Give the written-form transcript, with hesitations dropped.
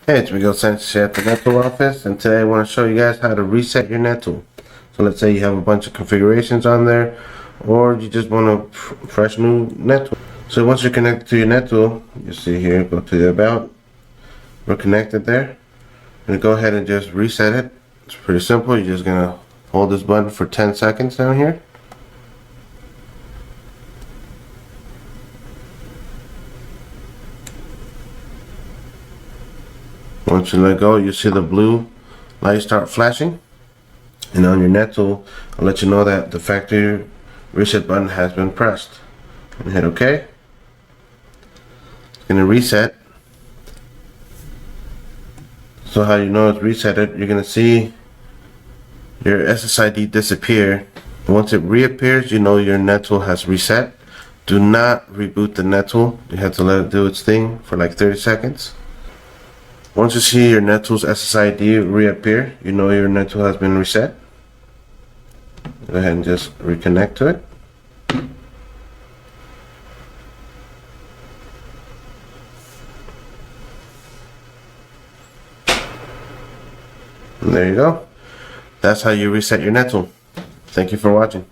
Hey, it's Miguel Sanchez here at the NetTool office, and today I want to show you guys how to reset your NetTool. So let's say you have a bunch of configurations on there, or you just want a fresh new NetTool. So once you're connected to your NetTool, you see here, go to the About. We're connected there. And go ahead and just reset it. It's pretty simple. You're just going to hold this button for 10 seconds down here. Once you let go, you see the blue light start flashing. And on your NetTool, I'll let you know that the factory reset button has been pressed. And hit OK. It's going to reset. So how you know it's resetted, you're going to see your SSID disappear. Once it reappears, you know your NetTool has reset. Do not reboot the NetTool. You have to let it do its thing for like 30 seconds. Once you see your NetTool's SSID reappear, you know your NetTool has been reset. Go ahead and just reconnect to it. And there you go. That's how you reset your NetTool. Thank you for watching.